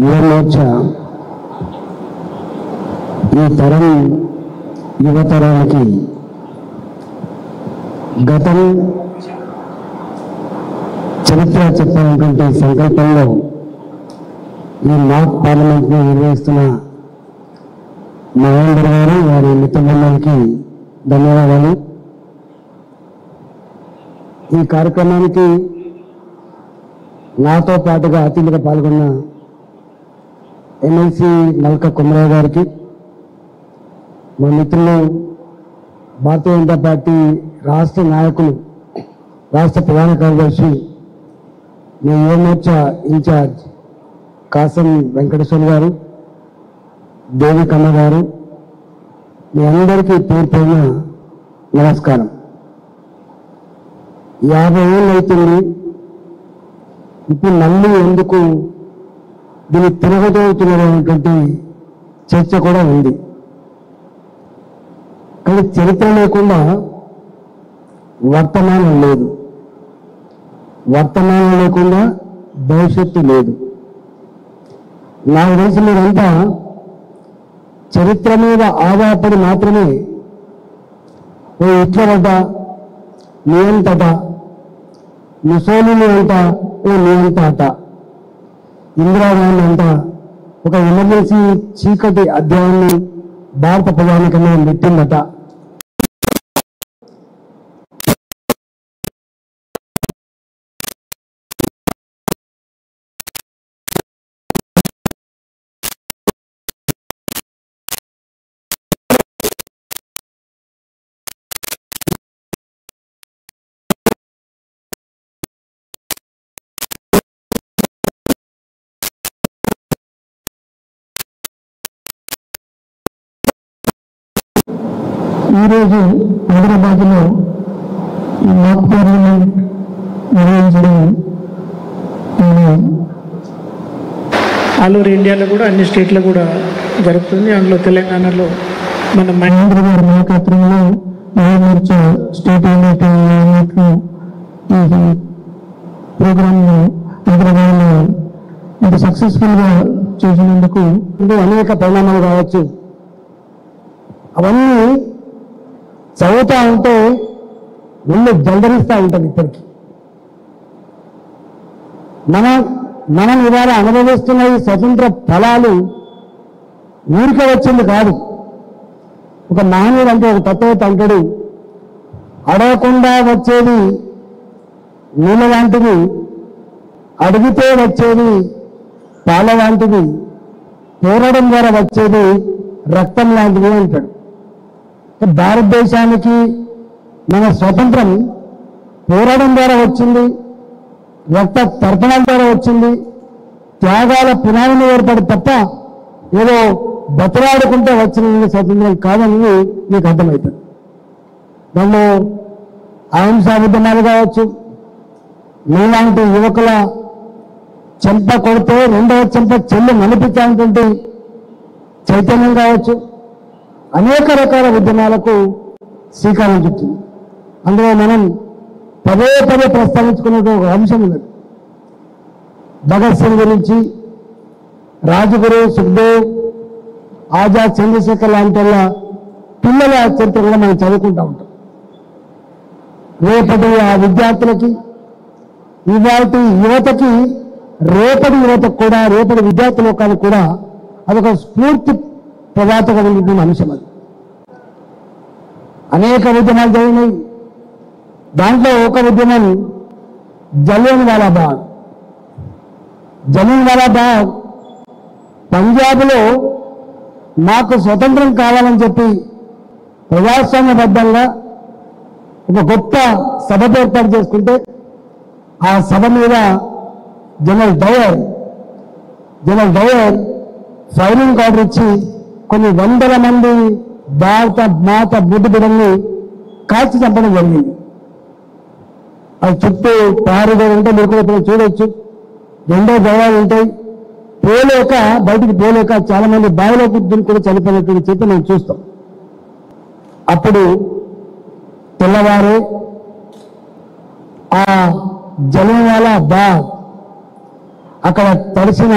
యువమోర్చా ఈ తరం యువతరానికి గతం చరిత్ర చెప్పాలనుకుంటే సంకల్పంలో ఈ మాక్ పార్లమెంట్ని నిర్వహిస్తున్న మహేందర్ గారు వారి మిత్రబృందానికి ధన్యవాదాలు. ఈ కార్యక్రమానికి నాతో పాటుగా అతిథిగా పాల్గొన్న ఎమ్మెల్సీ నల్క కుమరయ్య గారికి, మా మిత్రులు భారతీయ జనతా పార్టీ రాష్ట్ర నాయకులు, రాష్ట్ర ప్రధాన కార్యదర్శి, మీ యువమోర్చా ఇన్ఛార్జ్ కాసం వెంకటేశ్వర గారు, దేవికమ్మ గారు, మీ అందరికీ పేరు పేరున నమస్కారం. 50 ఏళ్ళు అవుతుంది. ఇప్పుడు మళ్ళీ ఎందుకు దీన్ని తిరగదవుతున్నారు అనేటువంటి చర్చ కూడా ఉంది. కానీ చరిత్ర లేకుండా వర్తమానం లేదు, వర్తమానం లేకుండా భవిష్యత్తు లేదు. నాకు తెలిసి మీరంతా చరిత్ర మీద ఆధారపడి మాత్రమే ఓ హిట్లర్ అంట, నియంతట, ముసోలిని అంట, ఓ నియంత అట, ఇందిరాగాంధీ అంట ఒక ఎమర్జెన్సీ చీకటి అధ్యాయాన్ని భారత ప్రధానికంగా నెట్టిందట. ఈరోజు హైదరాబాద్లో ఈ మాక్ పార్లమెంట్ నిర్వహించడం ఆల్ ఓవర్ ఇండియాలో కూడా అన్ని స్టేట్లో కూడా జరుగుతుంది. అందులో తెలంగాణలో మన మహేంద్ర గారి నాయకత్వంలో యువమోర్చా స్టేట్ యూనిట్ ఈ ప్రోగ్రాంను హైదరాబాద్లో ఇంత సక్సెస్ఫుల్గా చేసినందుకు అనేక పరిణామాలు కావచ్చు. అవన్నీ చదువుతూ ఉంటే ఒళ్ళు జల్దరిస్తూ ఉంటుంది. ఇప్పటికీ మనం ఇవాళ అనుభవిస్తున్న ఈ స్వతంత్ర ఫలాలు ఊరికే వచ్చింది కాదు. ఒక మానవుడు అంటే ఒక తత్వవేత్త అంటాడు, అడగకుండా వచ్చేది నీళ్ళ లాంటిది, అడిగితే వచ్చేది పాల లాంటిది, పోరాటం ద్వారా వచ్చేది రక్తం లాంటిది అంటాడు. భారతదేశానికి మన స్వతంత్రం పోరాటం ద్వారా వచ్చింది, రక్త తర్పణాల ద్వారా వచ్చింది, త్యాగాల పునాదిని ఏర్పడి తప్ప ఏదో బతలాడుకుంటే వచ్చిన స్వతంత్రం కాదని మీకు అర్థమవుతుంది. దానిలో అహింసా ఉద్యమాలు కావచ్చు, మీలాంటి యువకుల చెంప కొడితే రెండవ చెంప చెల్లు నడిపించాలన్నటువంటి చైతన్యం కావచ్చు, అనేక రకాల ఉద్యమాలకు శ్రీకారం చుట్టింది. అందులో మనం పదే పదే ప్రస్తావించుకునే ఒక అంశం ఉన్నది. భగత్ సింగ్ గురించి, రాజగురు, సుఖ్దేవ్, ఆజాద్, చంద్రశేఖర్ లాంటి వాళ్ళ పిల్లల చరిత్ర కూడా మనం చదువుకుంటూ ఉంటాం. రేపటి ఆ విద్యార్థులకి, ఇవాటి యువతకి, రేపటి యువతకు కూడా, రేపటి విద్యార్థి లోకానికి కూడా అదొక స్ఫూర్తి ప్రదాతకమైనటువంటి అంశం. అది అనేక ఉద్యమాలు జరిగినాయి. దాంట్లో ఒక ఉద్యమం జలియన్వాలా బాగ్. జలియన్వాలా బాగ్ పంజాబ్లో మాకు స్వతంత్రం కావాలని చెప్పి ప్రజాస్వామ్యబద్ధంగా ఒక గొప్ప సభ ఏర్పాటు చేసుకుంటే ఆ సభ మీద జనరల్ డయర్ ఫైరింగ్ ఆర్డర్ ఇచ్చి కొన్ని వందల మంది భారత మాత బుద్ధి బిడ్డల్ని కాల్చి చంపడం జరిగింది. అది చుట్టూ పారుగా ఉంటే మీరు కూడా ఇప్పుడు చూడొచ్చు. రెండో గౌరవాలు ఉంటాయి. బయటికి పోలేక చాలా మంది బావిలో బుద్ధులు కూడా చనిపోయినట్టు చెప్పి మనం చూస్తాం. అప్పుడు తెల్లవారే ఆ జలియన్వాలా బాగ్ అక్కడ తడిసిన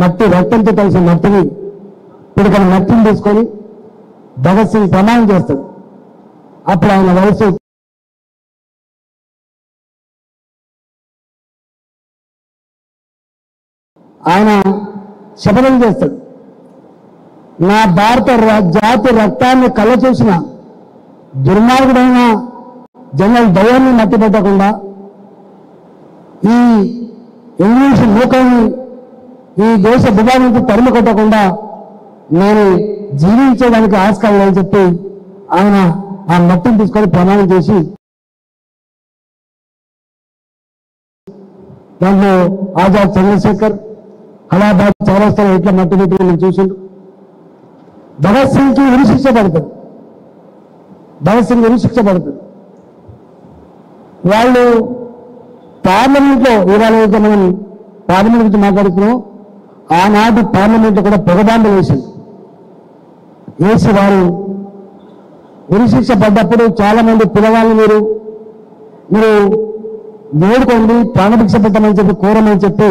మట్టి రక్తంతో కలిసిన మట్టిని పిడికల మట్టిని తీసుకొని భగత్ సింగ్ ప్రమాణం చేస్తాడు. అప్పుడు ఆయన వయసు ఆయన శపథం చేస్తాడు, నా భారత జాతి రక్తాన్ని కళ్ళ చూసిన దుర్మార్గుడైన జనరల్ డయర్ని మట్టి పెట్టకుండా, ఈ ఇంగ్లీష్ మూకల్ని ఈ దేశ భూభాగానికి తరిమి కొట్టకుండా నేను జీవించడానికి ఆస్కారం లేదని చెప్పి ఆయన ఆ మట్టిని తీసుకొని ప్రమాణం చేసి దాంట్లో ఆజాద్ చంద్రశేఖర్ అలహాబాద్ చౌరస్తాలో ఇట్లా మట్టి పెట్టి నేను చూసిండు. భగత్ సింగ్కి ఉరిశిక్ష పడుతుంది. భగత్ సింగ్ ఉరిశిక్ష పడుతుంది. వాళ్ళు పార్లమెంట్లో ఇవాళ మనం పార్లమెంట్ గురించి మాట్లాడుతున్నాం, ఆనాటి పార్లమెంట్లో కూడా పొగబాంబులు వేసి వారు ఉరిశిక్ష పడ్డప్పుడు చాలా మంది పిల్లవాళ్ళు మీరు వేడుకోండి ప్రాణభిక్ష పెట్టమని చెప్పి కోరమని చెప్పి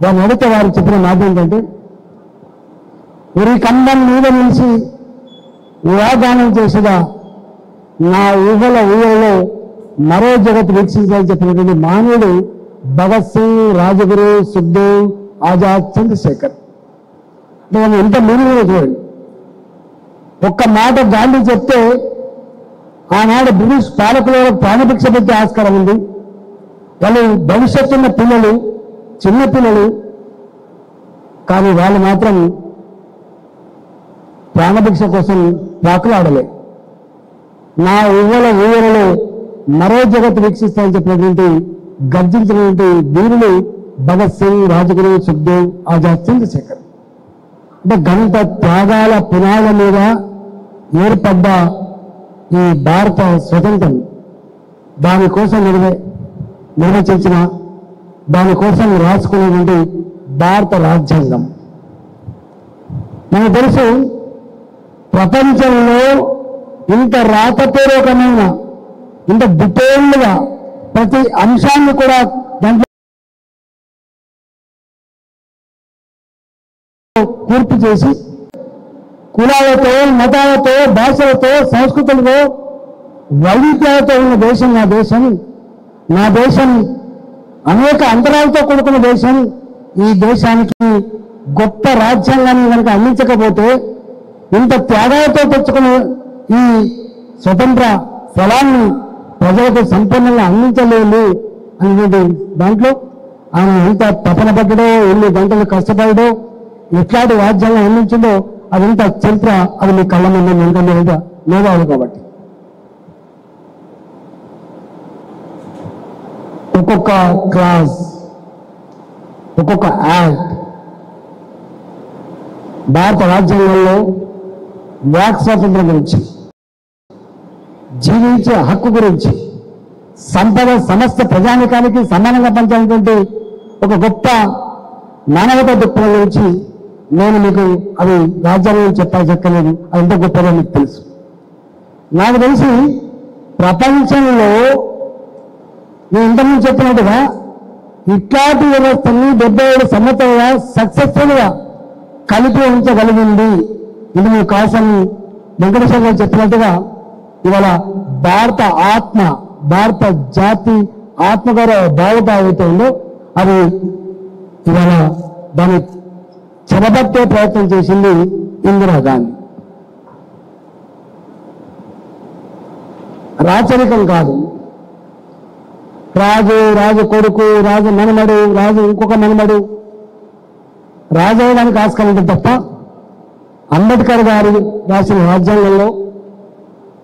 దాన్ని అడిగితే వారు చెప్పిన మాట ఏంటంటే, ఉరి కంబం మీద నిలిచి ఊహాగానం చేసిన నా ఊహలలో మరో జగత్తు వీక్షించాలని చెప్పినటువంటి మానవుడు భగత్ సింగ్, రాజగురు, సుఖ్దేవ్, ఆజాద్ చంద్రశేఖర్. అంటే ఎంత మీనింగ్ చూడండి. ఒక్క మాట గాంధీ చెప్తే ఆనాడు బ్రిటిష్ పాలకుల ప్రాణభిక్ష పెట్టే ఆస్కారం ఉంది. వాళ్ళు భవిష్యత్తున్న పిల్లలు, చిన్న పిల్లలు, కానీ వాళ్ళు మాత్రం ప్రాణభిక్ష కోసం పాకులాడలే. నా ఊహలలో మరో జగత్తు వీక్షిస్తాయని చెప్పినటువంటి గర్జించినటువంటి వీరులు భగత్ సింగ్, రాజగురు, సుఖ్దేవ్, ఆజాద్ చంద్రశేఖర్. అంటే గంట త్యాగాల పునాల మీద ఏర్పడ్డ ఈ భారత స్వతంత్రం, దానికోసం నిర్వచించిన, దానికోసం రాసుకునేటువంటి భారత రాజ్యాంగం. మనకు తెలుసు ప్రపంచంలో ఇంత రాతపూర్వకమైన, ఇంత డీటెయిల్డ్గా ప్రతి అంశాన్ని కూడా దాంట్లో పూర్తి చేసి కులాలతో, మతాలతో, భాషలతో, సంస్కృతులతో, వైవిధ్యాలతో ఉన్న దేశం నా దేశం. నా దేశం అనేక అంతరాలతో కూడుకున్న దేశం. ఈ దేశానికి గొప్ప రాజ్యాంగాన్ని కనుక అందించకపోతే ఇంత త్యాగాలతో తెచ్చుకున్న ఈ స్వతంత్ర ఫలాన్ని ప్రజలకు సంపూర్ణంగా అందించలేదు అనేటువంటి దాంట్లో ఆయన ఎంత తపన పడ్డడో, ఎన్ని గంటలు కష్టపడడో, ఎట్లాంటి రాజ్యాంగం అందించిందో అదంతా చరిత్ర, అది మీ కళ్ళ ముందు నిలబడేది మేధావులు కాబట్టి. ఒక్కొక్క క్లాస్, ఒక్కొక్క యాక్ట్ భారత రాజ్యాంగంలో వాక్ స్వాతంత్రం గురించి, జీవించే హక్కు గురించి, సంపద సమస్త ప్రజానికానికి సమానంగా పంచాలనేటువంటి ఒక గొప్ప మానవతా దృక్పథం గురించి నేను మీకు అవి రాజ్యాంగం చెప్పలేదు. అది ఎంత గొప్పదో మీకు తెలుసు. నాకు తెలిసి ప్రపంచంలో నేను ఇంతకుముందు చెప్పినట్టుగా ఇట్లాంటి వ్యవస్థని 77 సంవత్సరాలుగా సక్సెస్ఫుల్గా కలిపి ఉంచగలిగింది. ఇది మీ కాసం వెంకటేశ్వర గారు చెప్పినట్టుగా ఇవాళ భారత ఆత్మ, భారత జాతి ఆత్మగౌరవ భావత అవుతుందో అది ఇవాళ దాన్ని చెరబట్టే ప్రయత్నం చేసింది ఇందిరాగాంధీ. రాచరికం కాదు, రాజు కొడుకు, రాజు మనమడు, రాజు ఇంకొక మనమడు రాజు అవ్వడానికి ఆస్కారం ఉంటుంది తప్ప అంబేద్కర్ గారు రాసిన రాజ్యాంగంలో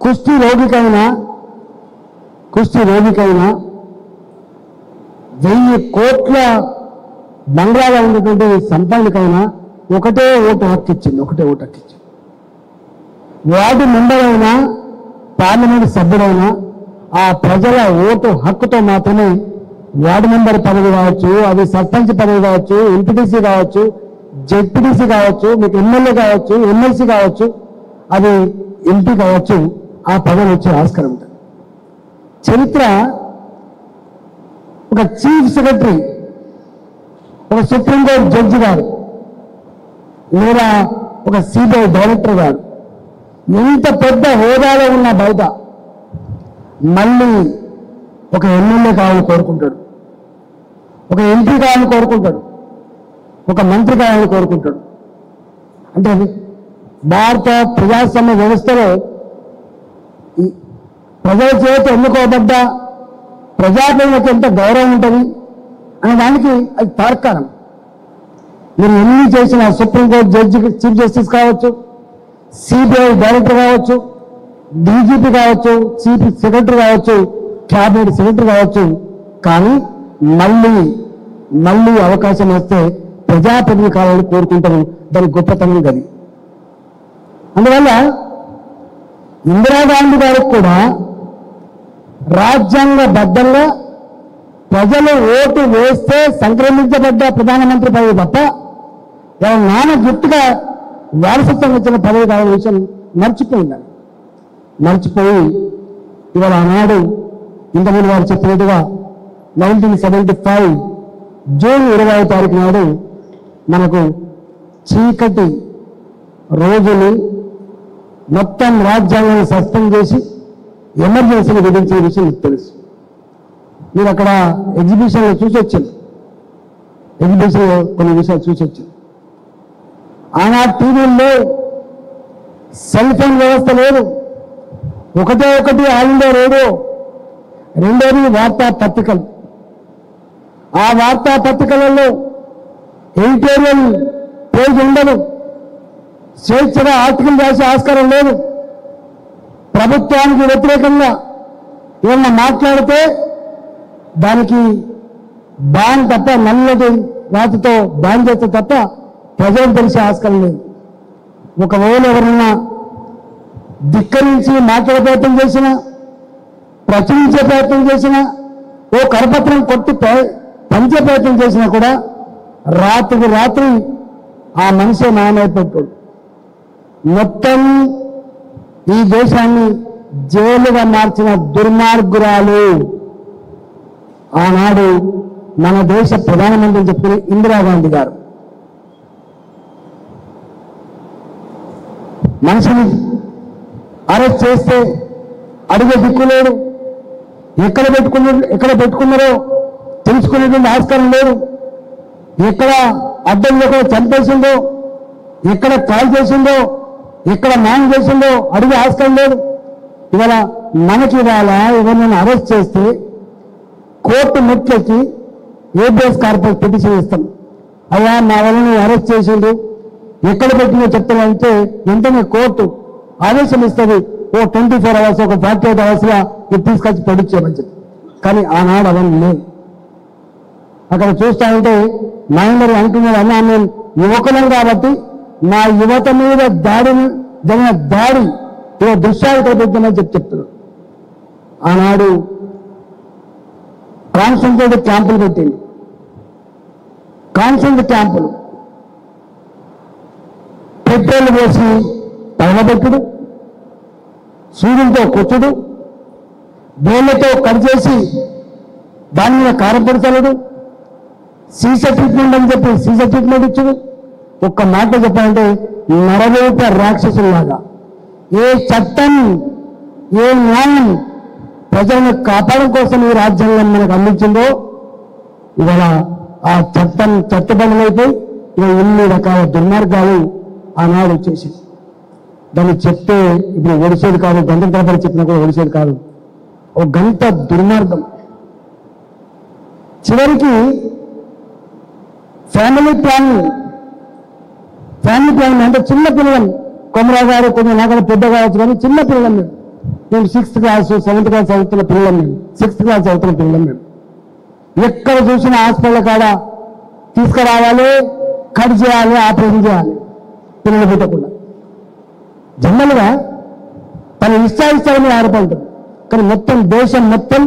కుష్టి రోగికైనా 1000 కోట్ల బంగ్లాలో ఉన్నటువంటి సంపన్నుకైనా ఒకటే ఓటు హక్కు ఇచ్చింది. వార్డు మెంబర్ అయినా, పార్లమెంట్ సభ్యుడైనా ఆ ప్రజల ఓటు హక్కుతో మాత్రమే వార్డు మెంబర్ పదవి కావచ్చు, అది సర్పంచ్ పదవి కావచ్చు, ఎంపీటీసీ కావచ్చు, జెడ్పీటీసీ కావచ్చు, మీకు ఎమ్మెల్యే కావచ్చు, ఎమ్మెల్సీ కావచ్చు, అది ఎంపీ కావచ్చు, ఆ పదవి వచ్చే ఆస్కారం ఉంటుంది. చరిత్ర ఒక చీఫ్ సెక్రటరీ, ఒక సుప్రీంకోర్టు జడ్జి గారు లేదా ఒక సిబిఐ డైరెక్టర్ గారు ఎంత పెద్ద హోదాలో ఉన్న బయట మళ్ళీ ఒక ఎమ్మెల్యే కావాలని కోరుకుంటాడు, ఒక ఎంపీ కావాలని కోరుకుంటాడు, ఒక మంత్రి కావాలని కోరుకుంటాడు. అంటే భారత ప్రజాస్వామ్య వ్యవస్థలో ప్రజల చేత ఎన్నుకోబడ్డ ప్రజాప్రతినిధులకు ఎంత గౌరవం ఉంటుంది అనే దానికి అది తార్కాణం. మీరు ఎన్ని చేసిన సుప్రీంకోర్టు జడ్జి, చీఫ్ జస్టిస్ కావచ్చు, సిబిఐ డైరెక్టర్ కావచ్చు, డీజీపీ కావచ్చు, చీఫ్ సెక్రటరీ కావచ్చు, క్యాబినెట్ సెక్రటరీ కావచ్చు, కానీ మళ్ళీ అవకాశం వస్తే ప్రజాప్రతినిధి కావాలని కోరుకుంటారు. దాని గొప్పతనం గది. అందువల్ల ఇందిరాగాంధీ గారికి కూడా రాజ్యాంగబద్ధంగా ప్రజలు ఓటు వేస్తే సంక్రమించబడ్డ ప్రధానమంత్రి పదవి తప్ప వాళ్ళ నాన్న గిఫ్ట్గా వారసత్వం వచ్చిన పదవి కావాల విషయం మర్చిపోయిందని మర్చిపోయి ఇవాళ ఆనాడు ఇంతకుముందు వారు చెప్పినట్టుగా 1975 జూన్ 20వ తారీఖు నాడు మనకు చీకటి రోజుని మొత్తం రాజ్యాంగాన్ని సస్పెండ్ చేసి ఎమర్జెన్సీని విధించిన విషయం మీకు తెలుసు. మీరు అక్కడ ఎగ్జిబిషన్లో చూసి వచ్చారు, ఎగ్జిబిషన్లో కొన్ని విషయాలు చూసి వచ్చారు. ఆనాడు టీవీల్లో సెల్ ఫోన్ వ్యవస్థ లేదు, ఒకటి ఆల్ ఇండియా రేడియో, రెండోది వార్తాపత్రికలు. ఆ వార్తాపత్రికలలో ఎడిటోరియల్ పేజ్ ఉండదు, స్వేచ్ఛగా ఆర్టికల్ రాసే ఆస్కారం లేదు. ప్రభుత్వానికి వ్యతిరేకంగా ఏమన్నా మాట్లాడితే దానికి బ్యాన్ తప్ప, నల్లటి రాతితో బ్యాన్ చేస్తే తప్ప ప్రజలకు తెలిసే ఆస్కారం లేదు. ఒకవేళ ఎవరన్నా ధిక్కరించి మాట్లాడే ప్రయత్నం చేసినా, ప్రచురించే ప్రయత్నం చేసినా, ఓ కరపత్రం కొట్టి పంచే ప్రయత్నం చేసినా కూడా రాత్రికి రాత్రి ఆ మనిషి మాయమైపోతాడు. మొత్తం ఈ దేశాన్ని జైలుగా మార్చిన దుర్మార్గురాలు ఆనాడు మన దేశ ప్రధానమంత్రి చెప్పిన ఇందిరాగాంధీ గారు. మనిషిని అరెస్ట్ చేస్తే అడిగే దిక్కు లేదు, ఎక్కడ పెట్టుకున్నారో తెలుసుకునేటువంటి ఆస్కారం లేదు, ఎక్కడ అడ్డం ఎక్కడ చంపేసిందో, ఎక్కడ కాల్ చేసిందో, ఎక్కడ న్యాయం చేసిందో అడిగే ఆస్కారం లేదు. ఇవాళ ఎవరినైనా అరెస్ట్ చేస్తే కోర్టు మెట్లకి ఏబిఎస్ కార్పొరేట్ పిటిషన్ ఇస్తాం. అయ్యా నా వల్ల అరెస్ట్ చేసిండు, ఎక్కడ పెట్టిందో చెప్తానంటే వెంటనే కోర్టు ఆదేశం ఇస్తుంది, ఓ 24 hours, ఒక 48 hours ఇది తీసుకొచ్చి ప్రొడ్యూస్ చేయమని చెప్పి. కానీ ఆనాడు అవన్నీ లేవు. అక్కడ చూస్తా ఉంటే మహేందర్ అంటున్నాడు, అన్నా నేను యువకులం కాబట్టి నా యువత మీద జరిగిన దాడి దృశ్యాలు కల్పిద్దామని చెప్తున్నాడు. ఆనాడు కాన్సన్ట్రేటెడ్ క్యాంపులు పెట్టింది. కాన్సన్ట్రేటెడ్ క్యాంపులు పెట్రోల్ పోసి తగలబెట్టుడు, సూర్యులతో కొట్టుడు, బోళ్లతో కట్ చేసి దాని మీద కారం చల్లడు, సీసా ట్రీట్మెంట్ అని చెప్పి సీసా ట్రీట్మెంట్ ఇచ్చుడు. ఒక్క మాట చెప్పాలంటే నరరూప రాక్షసులాగా ఏ చట్టం, ఏ న్యాయం ప్రజలను కాపాడడం కోసం ఈ రాజ్యాంగం మనకు అందించిందో ఇవాళ ఆ చట్టం చట్టబడులైపోయి ఇవాళ ఎన్ని రకాల దుర్మార్గాలు ఆనాడు వచ్చేసి దాన్ని చెప్తే ఇప్పుడు ఒడిసేది కాదు, గంట తరబడి చెప్పినా కూడా ఒడిసేది కాదు. ఒక గంట దుర్మార్గం. చివరికి ఫ్యామిలీ ప్లానింగ్ అంటే చిన్న పిల్లలు, కొమరా గారు కొంచెం నాకన్నా పెద్ద కావచ్చు, కానీ చిన్న పిల్లలు మేము 6th క్లాస్ 7th క్లాస్ చదువుతున్న పిల్లలు, 6th క్లాస్ చదువుతున్న పిల్లలు ఎక్కడ చూసిన హాస్పిటల్ కాడ తీసుకురావాలి, కట్ చేయాలి, ఆపరేషన్ చేయాలి పిల్లలు పుట్టకుండా. జనరల్గా తన ఇష్టాయిష్టాలని ఆధారపడుతుంది. కానీ మొత్తం దేశం మొత్తం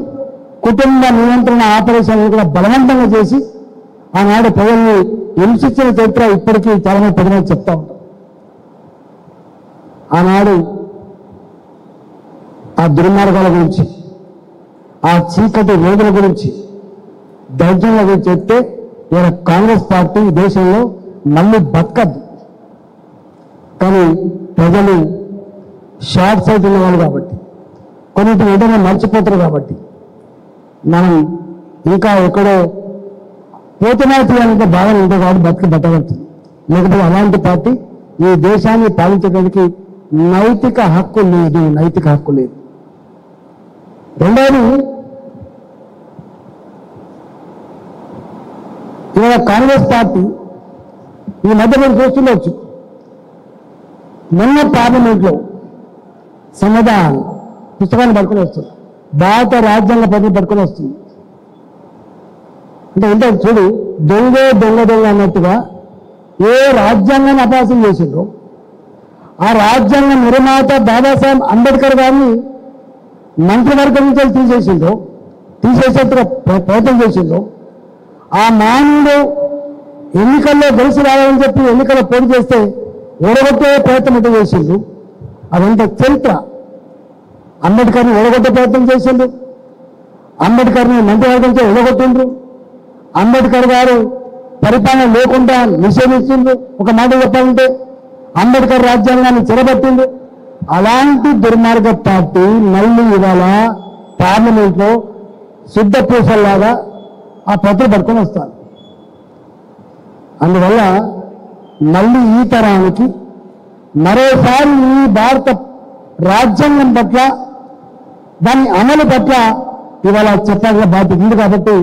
కుటుంబ నియంత్రణ ఆపరేషన్లు కూడా బలవంతంగా చేసి ఆనాడు ప్రజల్ని హింసించిన చరిత్ర ఇప్పటికీ చాలా మంది ప్రజలు చెప్తా ఉంటారు. ఆనాడు ఆ దుర్మార్గాల గురించి, ఆ చీకటి రోజుల గురించి, దౌర్జన్యాల గురించి చెప్తే ఇవాళ కాంగ్రెస్ పార్టీ దేశంలో మళ్ళీ బతకద్దు. కానీ ప్రజలు షార్ట్ సైట్ ఉన్న వాళ్ళు కాబట్టి కొన్నింటిని ఏదైనా మర్చిపోతారు కాబట్టి మనం ఇంకా ఎక్కడో పోతున్నా తీయాలంటే బాగా ఉంటుంది కాబట్టి బతికి బట్టబడుతుంది. లేకపోతే అలాంటి పార్టీ ఈ దేశాన్ని పాలించడానికి నైతిక హక్కు లేదు. రెండవది, ఇవాళ కాంగ్రెస్ పార్టీ ఈ మధ్య మీరు చూస్తుండొచ్చు, మొన్న పార్లమెంట్లో సమాధానం పుస్తకాన్ని పట్టుకొని వస్తుంది, భారత రాజ్యాంగ ప్రతి పట్టుకొని వస్తుంది. అంటే ఏంటో చూడు, దొంగ అన్నట్టుగా ఏ రాజ్యాంగాన్ని అపహాస్యం చేసిండ్రో ఆ రాజ్యాంగ నిర్మాత బాబాసాహెబ్ అంబేద్కర్ గారిని మంత్రివర్గం నుంచి తీసేసేట్టుగా ప్రయత్నం చేసిండ్రో, ఆ మానవుడు ఎన్నికల్లో గెలిచి రావాలని చెప్పి ఎన్నికల్లో పోటీ చేస్తే ఓడగొట్టే ప్రయత్నం ఎట్లా చేసిండు. అదంతా చరిత్ర. అంబేద్కర్ని ఓడగొట్టే ప్రయత్నం చేసిండు, అంబేద్కర్ని మంత్రివర్గంతో ఓడగొట్టిండ్రు, అంబేద్కర్ గారు పరిపాలన లేకుండా నిషేధించిండు. ఒక మాట చెప్పాలంటే అంబేద్కర్ రాజ్యాంగాన్ని చెరబట్టిండు. అలాంటి దుర్మార్గ పార్టీ మళ్ళీ ఇవాళ పార్లమెంట్లో శుద్ధ పూసల్లాగా ఆ పత్రం పట్టుకొని వస్తారు. అందువల్ల మళ్ళీ ఈ తరానికి మరోసారి ఈ భారత రాజ్యాంగం పట్ల దాని అమలు పట్ల ఇవాళ చెప్పాల్సిన బాధ్యత ఉంది. కాబట్టి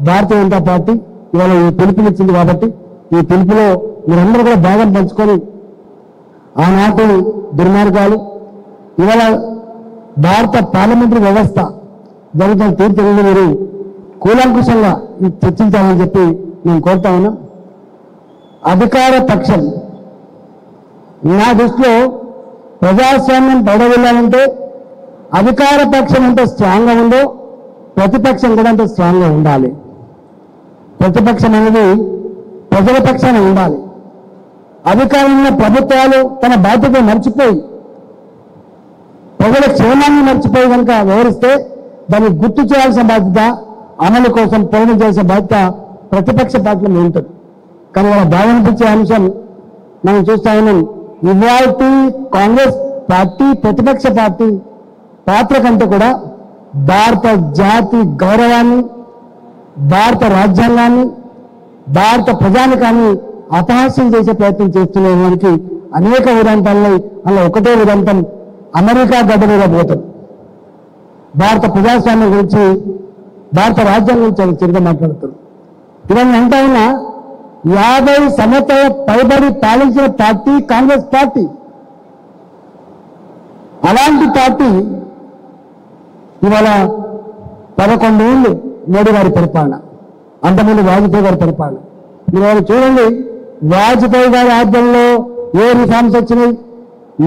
భారతీయ జనతా పార్టీ ఇవాళ ఈ పిలుపునిచ్చింది. కాబట్టి ఈ పిలుపులో మీరందరూ కూడా భాగం పంచుకొని ఆనాటి దుర్మార్గాలు ఇవాళ భారత పార్లమెంటరీ వ్యవస్థ జరుగుతున్న తీర్పులను మీరు కూలంకుషంగా చర్చించాలని చెప్పి నేను కోరుతా ఉన్నా. అధికార పక్షం నా దృష్టిలో ప్రజాస్వామ్యం బయటవెళ్ళాలంటే అధికార పక్షం ఎంత స్ట్రాంగ్గా ఉందో ప్రతిపక్షం కూడా అంత స్ట్రాంగ్గా ఉండాలి. ప్రతిపక్షం అనేది ప్రజల పక్షాన ఉండాలి. అధికారంలో ప్రభుత్వాలు తన బాధ్యత మర్చిపోయి ప్రజల క్షేమాన్ని మర్చిపోయి కనుక వ్యవహరిస్తే దాన్ని గుర్తు చేయాల్సిన బాధ్యత, అమలు కోసం ప్రయత్నం చేసే బాధ్యత ప్రతిపక్ష పార్టీలో ఉంటుంది. కానీ వాళ్ళ బాధ అనిపించే అంశం మనం చూస్తా ఉన్నాం. ఇవాల్టి కాంగ్రెస్ పార్టీ ప్రతిపక్ష పార్టీ పాత్ర కంటే కూడా భారత జాతి గౌరవాన్ని, భారత రాజ్యాంగాన్ని, భారత ప్రజానికాన్ని అపహాస్యం చేసే ప్రయత్నం చేస్తున్నదానికి అనేక ఉదంతాలు. అలా ఒకటే ఉదంతం, అమెరికా గడ్డ మీద పోతాడు. భారత ప్రజాస్వామ్యం గురించి, భారత రాజ్యాంగం గురించి తిరిగి మాట్లాడుతారు. ఇవన్నీ అంతా ఉన్నా 50 సంవత్సరాల పైబడి పాలించిన పార్టీ కాంగ్రెస్ పార్టీ. అలాంటి పార్టీ ఇవాళ 11 ఏళ్ళు మోడీ గారి పరిపాలన, అంతకుముందు వాజ్పేయి గారి పరిపాలన. మీరు వాళ్ళు చూడండి, వాజ్పేయి గారి ఆధ్వర్యంలో ఏ రిఫార్మ్స్ వచ్చినాయి,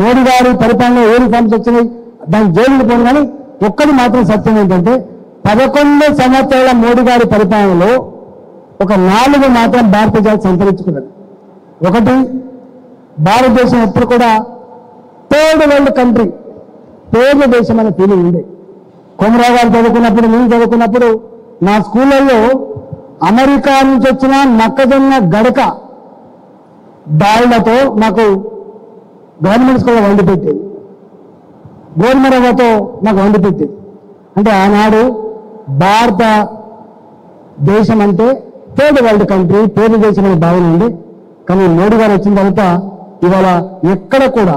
మోడీ గారి పరిపాలనలో ఏ రిఫార్మ్స్ వచ్చినాయి, దాని జైలుకు పోను. కానీ ఒక్కటి మాత్రం సత్యం ఏంటంటే 11 సంవత్సరాల మోడీ గారి పరిపాలనలో ఒక 4 మాత్రం భారతీయ జాతి సంతరించుకున్నది. ఒకటి, భారతదేశం ఎప్పుడు కూడా థర్డ్ వరల్డ్ కంట్రీ, పేద దేశం అనే ఫీలింగ్ ఉంది. కొమరావు గారు చదువుకున్నప్పుడు, నేను చదువుకున్నప్పుడు నా స్కూళ్ళల్లో అమెరికా నుంచి వచ్చిన మొక్కజొన్న గడక డాళ్లతో మాకు గవర్నమెంట్ స్కూల్లో వండి పెట్టేది, గోధుమ రవ్వతో మాకు వండి పెట్టేది. అంటే ఆనాడు భారత దేశం అంటే థర్డ్ వరల్డ్ కంట్రీ, పేద దేశం అనే భావన ఉంది. కానీ మోడీ గారు వచ్చిన తర్వాత ఇవాళ ఎక్కడ కూడా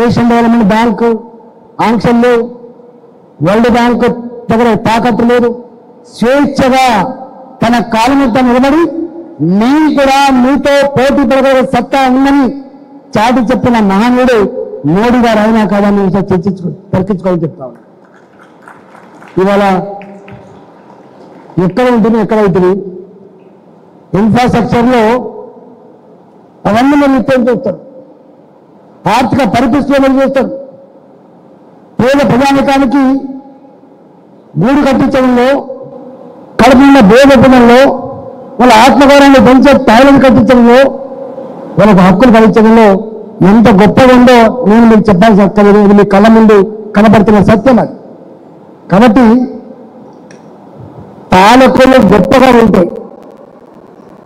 ఏషియన్ డెవలప్మెంట్ బ్యాంకు ఆంక్షలు, వరల్డ్ బ్యాంకు దగ్గర తాకట్టు లేదు. స్వేచ్ఛగా తన కాళ్ళ మీద నిలబడి మేము కూడా మీతో పోటీ పడగల సత్తా ఉందని చాటి చెప్పిన మహానుడు మోడీ గారు అయినా కాదని తర్కించుకోవాలని చెప్తా ఉన్నా. ఇవాళ ఎక్కడ ఉంటుంది, ఎక్కడైతుంది ఇన్ఫ్రాస్ట్రక్చర్లో అవన్నీ మీరు నిత్యం చేస్తారు, ఆర్థిక పరిపుష్టిలో చేస్తారు. పేద ప్రజానికానికి గూడు కట్టించడంలో, కడుపున్న బోధపడంలో, వాళ్ళ ఆత్మగౌరవాన్ని పెంచే టాయిలెట్ కట్టించడంలో, వాళ్ళకు హక్కులు కలిగించడంలో ఎంత గొప్పగా ఉందో నేను మీకు చెప్పాల్సి అక్కర్లేదు. ఇది మీ కళ్ళ ముందు కనబడుతున్న సత్యం అది. కాబట్టి పాలకులు గొప్పగా ఉంటాయి,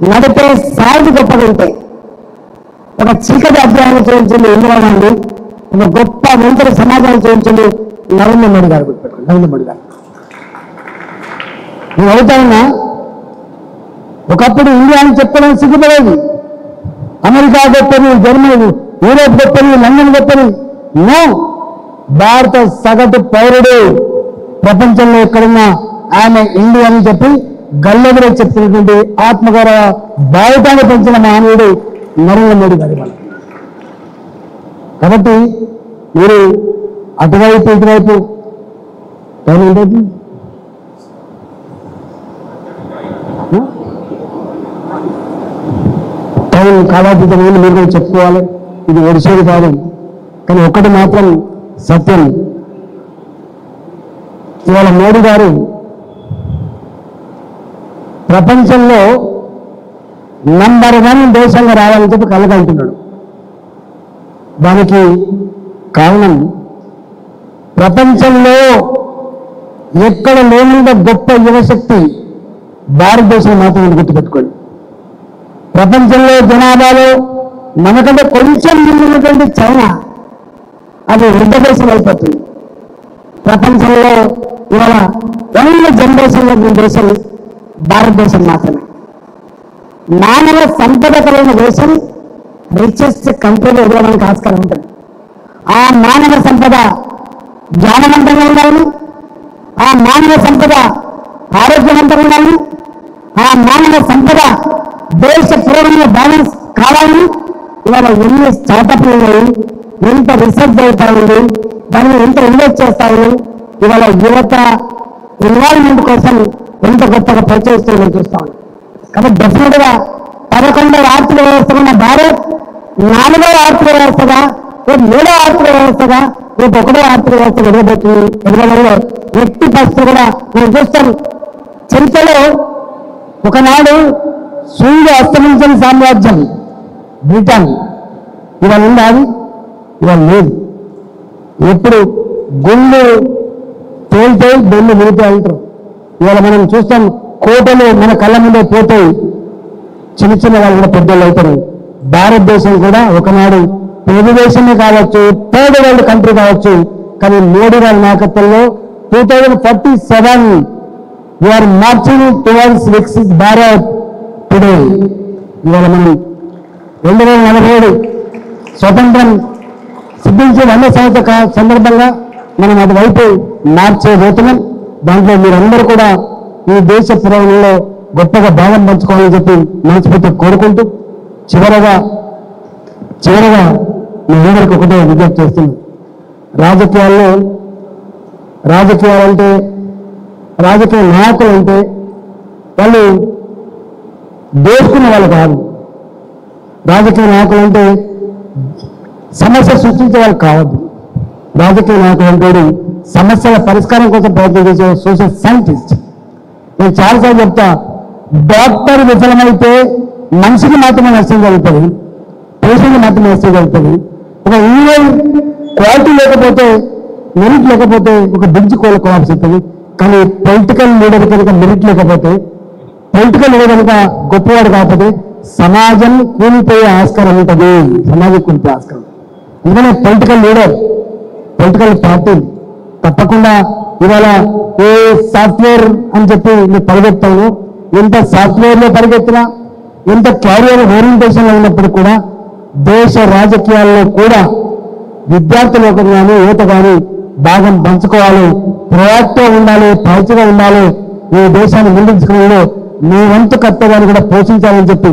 నడిపే సాగు గొప్పగా ఉంటాయి. ఒక చీకటి అధ్యాయాన్ని చూపించింది ఇందిరాగాంధీ, ఒక గొప్ప వెంకట సమాజాన్ని చూపించింది నరేంద్ర మోడీ గారు. గుర్తుపెట్టుకోండి, నరేంద్ర మోడీ గారు. నేను అడుగుతానన్నా, ఒకప్పుడు ఇండియా అని చెప్పడం సిగ్గుపడేది. అమెరికా గొప్పది, జర్మనీ, యూరోప్ గొప్పది, లండన్ గొప్పది. నో, భారత సగటు పౌరుడు ప్రపంచంలో ఎక్కడున్నా ఆమె ఇండియా అని చెప్పి గల్లెదురే చెప్తున్నటువంటి ఆత్మగౌరవ భావితాన్ని పెంచిన మహనీయుడు నరేంద్ర మోడీ గారి వాళ్ళు. కాబట్టి మీరు అటువైపు ఇటువైపు టైం ఏంటంటే టైం కాలాతీతమైన మీరు కూడా చెప్పుకోవాలి. ఇది ఒడిసేది కాదు. కానీ ఒక్కటి మాత్రం సత్యం, ఇవాళ మోడీ గారు ప్రపంచంలో నంబర్ 1 దేశంగా రావాలని చెప్పి కలగంటున్నాడు. దానికి కారణం ప్రపంచంలో ఎక్కడ లేనంత గొప్ప యువశక్తి భారతదేశం మాత్రమే. గుర్తుపెట్టుకోండి, ప్రపంచంలో జనాభాలో మనకంటే కొంచెం ముందున్నటువంటి చైనా అది వృద్ధ దేశం అయిపోతుంది. ప్రపంచంలో ఇవాళ యంగ్ జనరేషన్లో ఉన్న దేశం భారతదేశం మాత్రమే. మానవ సంపద కలిగిన దేశం రిచెస్ట్ కంట్రీలో ఎదగడానికి ఆస్కారం ఉంటుంది. ఆ మానవ సంపద జ్ఞానవంతంగా ఉండాలి, ఆ మానవ సంపద ఆరోగ్యవంతంగా ఉండాలి, ఆ మానవ సంపద దేశ పురోగతిలో బ్యాలెన్స్ కావాలని ఇవాళ ఎన్ని స్టార్టప్లు ఉన్నాయి, ఎంత రీసెర్చ్ జరుగుతా ఉంది, దాన్ని ఎంత ఇన్వెస్ట్ చేస్తా ఉంది. ఇవాళ యువత ఇన్వాల్వ్మెంట్ కోసం ఎంత గొప్పగా ప్రోత్సహిస్తుందని చూస్తాం. కాబట్టి డెఫినెట్ గా 11వ ఆర్థిక వ్యవస్థ ఉన్న భారత్ 4వ ఆర్థిక వ్యవస్థగా, రేపు 7వ ఆర్థిక వ్యవస్థగా, రేపు 1వ ఆర్థిక వ్యవస్థ ఎదగబోతుంది. ఎదగడంలో ఎట్టి పరిస్థితులు కూడా మనం చూస్తాం. చరిత్రలో ఒకనాడు సూర్యుడు అస్తమించిన సామ్రాజ్యం బ్రిటన్, ఇవాళ ఉందా? అది ఇవాళ లేదు. ఎప్పుడు గుళ్ళు తేలితే బొల్లు మునితే అంటారు. ఇవాళ మనం చూస్తాం, కోటలు మన కళ్ళ ముందే పోతాయి, చిన్న చిన్న వాళ్ళు కూడా పెద్దలు అవుతారు. భారతదేశం కూడా ఒకనాడు తెలుగు దేశమే కావచ్చు, థర్డ్ వరల్డ్ కంట్రీ కావచ్చు. కానీ మోడీ గారి నాయకత్వంలో 2047 we are marching towards Viksit Bharat today. ఇవాళ మనం 2047 స్వతంత్రం సిద్ధించే 100 సంవత్సర సందర్భంగా మనం అటువైపు మార్చేబోతున్నాం. దాంట్లో మీరందరూ కూడా ఈ దేశ పురోగతిలో గొప్పగా భాగం పంచుకోవాలని చెప్పి మనస్ఫూర్తిగా కోరుకుంటూ చివరగా మీ అందరికీ ఒకటే విజ్ఞప్తి చేస్తున్నాం. రాజకీయాలంటే రాజకీయ నాయకులు అంటే వాళ్ళు దోచుకునే వాళ్ళు కాదు. రాజకీయ నాయకులు అంటే సమస్య సృష్టించే వాళ్ళు కావద్దు. రాజకీయ నాయకులు అంటే సమస్యల పరిష్కారం కోసం ప్రయత్నం చేసే సోషల్ సైంటిస్ట్. నేను చాలాసార్లు చెప్తా, డాక్టర్ విఫలమైతే మనిషికి మాత్రమే నష్టం జరుగుతుంది, పేషెంట్కి మాత్రమే నష్టం జరుగుతుంది. ఒక ఇండియన్ క్వాలిటీ లేకపోతే, మెరిట్ లేకపోతే ఒక బ్రిడ్జ్ కోలుకోవాల్సి ఉంటుంది. కానీ పొలిటికల్ లీడర్ కనుక మెరిట్ లేకపోతే, పొలిటికల్ లీడర్ కనుక గొప్పవాడు కాకపోతే సమాజం కూలిపోయే ఆస్కారం ఉంటుంది. సమాజం కూలిపోయే ఆస్కారం. ఎందుకంటే పొలిటికల్ లీడర్, పొలిటికల్ పార్టీ తప్పకుండా ఇవాళ ఏ సాఫ్ట్వేర్ అని చెప్పి నేను పరిగెత్తాను, ఎంత సాఫ్ట్వేర్లో పరిగెత్తినా, ఎంత క్యారియర్ ఓరియంటేషన్లో ఉన్నప్పుడు కూడా దేశ రాజకీయాల్లో కూడా విద్యార్థులు కానీ యువత కానీ భాగం పంచుకోవాలి, ప్రయాక్టివ్గా ఉండాలి, పాజిటివ్గా ఉండాలి. ఈ దేశాన్ని ముందుకు మీ వంతు కర్తవ్యాన్ని కూడా పోషించాలని చెప్పి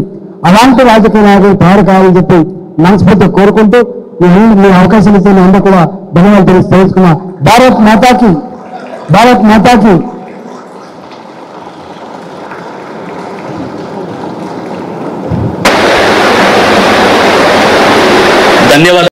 అలాంటి రాజకీయ నాయకులు తయారు కావాలని చెప్పి మనస్ఫూర్తిగా కోరుకుంటూ మీ అవకాశం ఇస్తే అందరూ కూడా ధన్యవాదాలు తెలుసుకున్నా. భారత్ మాతాకి, భారత్ మాతాకి. ధన్యవాదాలు.